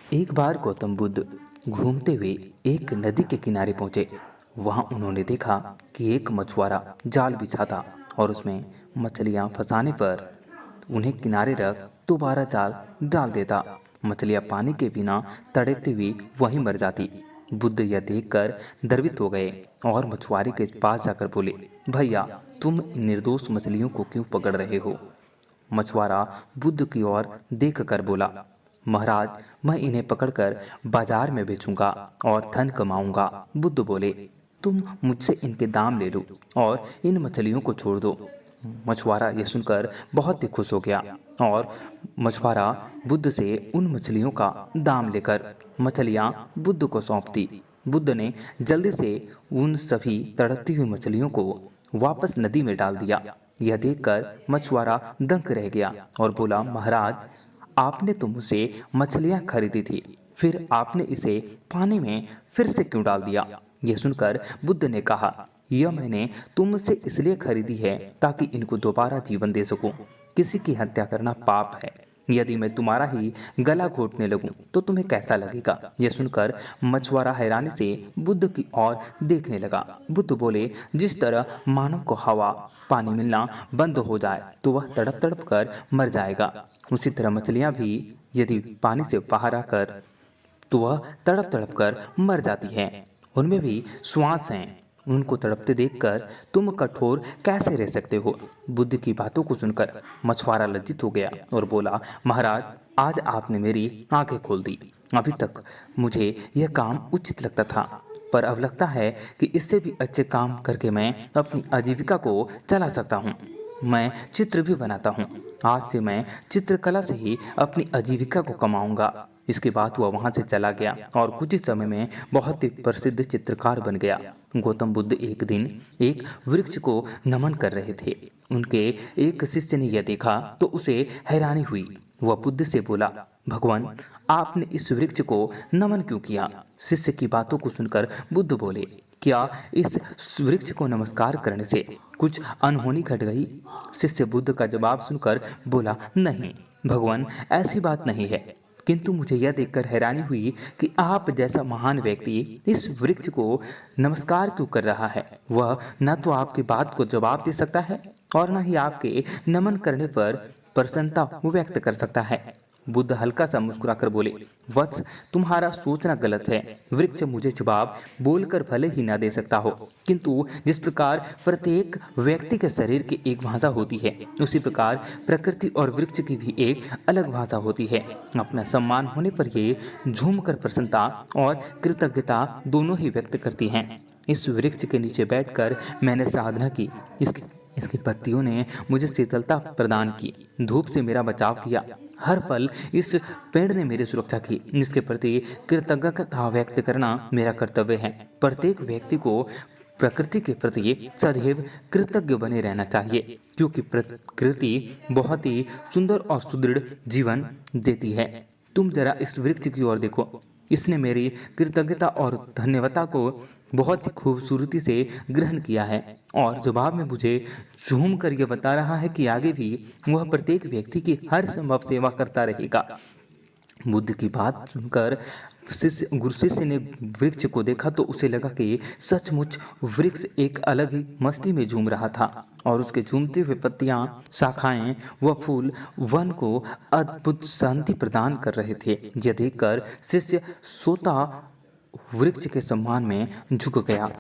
एक बार गौतम बुद्ध घूमते हुए एक नदी के किनारे पहुंचे। वहां उन्होंने देखा कि एक मछुआरा जाल बिछा था और उसमें मछलियां फंसाने पर उन्हें किनारे रख दोबारा जाल डाल देता। मछलियां पानी के बिना तड़पती हुई वहीं मर जाती। बुद्ध यह देखकर द्रवित हो गए और मछुआरे के पास जाकर बोले, भैया, तुम इन निर्दोष मछलियों को क्यों पकड़ रहे हो? मछुआरा बुद्ध की ओर देखकर बोला, महाराज, मैं इन्हें पकड़कर बाजार में बेचूंगा और धन कमाऊंगा। बुद्ध बोले, तुम मुझसे इनके दाम ले लो और इन मछलियों को छोड़ दो। मछुआरा यह सुनकर बहुत ही खुश हो गया और मछुआरा बुद्ध से उन मछलियों का दाम लेकर मछलियां बुद्ध को सौंप दी। बुद्ध ने जल्दी से उन सभी तड़पती हुई मछलियों को वापस नदी में डाल दिया। यह देखकर मछुआरा दंग रह गया और बोला, महाराज, आपने तो मुझसे मछलियां खरीदी थी, फिर आपने इसे पानी में फिर से क्यों डाल दिया? यह सुनकर बुद्ध ने कहा, यह मैंने तुमसे इसलिए खरीदी है ताकि इनको दोबारा जीवन दे सकूं। किसी की हत्या करना पाप है। यदि मैं तुम्हारा ही गला घोटने लगूं तो तुम्हें कैसा लगेगा? यह सुनकर मछुआरा हैरानी से बुद्ध की ओर देखने लगा। बुद्ध बोले, जिस तरह मानव को हवा पानी मिलना बंद हो जाए तो वह तड़प तड़प कर मर जाएगा, उसी तरह मछलियां भी यदि पानी से बाहर आकर तो वह तड़प तड़प कर मर जाती हैं। उनमें भी श्वास हैं। उनको तड़पते देखकर तुम कठोर कैसे रह सकते हो? बुद्ध की बातों को सुनकर मछुआरा लज्जित हो गया और बोला, महाराज, आज आपने मेरी आंखें खोल दी। अभी तक मुझे यह काम उचित लगता था, पर अब लगता है कि इससे भी अच्छे काम करके मैं अपनी आजीविका को चला सकता हूँ। मैं चित्र भी बनाता हूँ। आज से मैं चित्रकला से ही अपनी आजीविका को कमाऊंगा। इसके बाद वह वहां से चला गया और कुछ ही समय में बहुत ही प्रसिद्ध चित्रकार बन गया। गौतम बुद्ध एक दिन एक वृक्ष को नमन कर रहे थे। उनके एक शिष्य ने यह देखा तो उसे हैरानी हुई। वह बुद्ध से बोला, भगवान, आपने इस वृक्ष को नमन क्यों किया? शिष्य की बातों को सुनकर बुद्ध बोले, क्या इस वृक्ष को नमस्कार करने से कुछ अनहोनी घट गई? शिष्य बुद्ध का जवाब सुनकर बोला, नहीं भगवान, ऐसी बात नहीं है, किंतु मुझे यह देखकर हैरानी हुई कि आप जैसा महान व्यक्ति इस वृक्ष को नमस्कार क्यों कर रहा है। वह न तो आपकी बात को जवाब दे सकता है और न ही आपके नमन करने पर प्रसन्नता व्यक्त कर सकता है। बुद्ध हल्का सा मुस्कुराकर बोले, वत्स, तुम्हारा सोचना गलत है। वृक्ष मुझे जवाब बोलकर भले ही ना दे सकता हो, किंतु जिस प्रकार प्रत्येक व्यक्ति के शरीर की एक भाषा होती है, उसी प्रकार प्रकृति और वृक्ष की भी एक अलग भाषा होती है। अपना सम्मान होने पर ये झूमकर प्रसन्नता और कृतज्ञता दोनों ही व्यक्त करती हैं। इस वृक्ष के नीचे बैठकर मैंने साधना की। इसकी पत्तियों ने मुझे शीतलता प्रदान की, धूप से मेरा बचाव किया। हर पल इस पेड़ ने मेरी सुरक्षा की। इसके प्रति कृतज्ञता व्यक्त करना मेरा कर्तव्य है। प्रत्येक व्यक्ति को प्रकृति के प्रति सदैव कृतज्ञ बने रहना चाहिए, क्योंकि प्रकृति बहुत ही सुंदर और सुदृढ़ जीवन देती है। तुम जरा इस वृक्ष की ओर देखो, इसने मेरी कृतज्ञता और धन्यवाद को बहुत ही खूबसूरती से ग्रहण किया है और जवाब में मुझे झूम कर यह बता रहा है कि आगे भी वह प्रत्येक व्यक्ति की हर संभव सेवा करता रहेगा। बुद्ध की बात सुनकर गुरु शिष्य ने वृक्ष को देखा तो उसे लगा कि सचमुच वृक्ष एक अलग ही मस्ती में झूम रहा था और उसके झूमते हुए पत्तियां, शाखाएं व फूल वन को अद्भुत शांति प्रदान कर रहे थे। यह देखकर शिष्य सोता वृक्ष के सम्मान में झुक गया।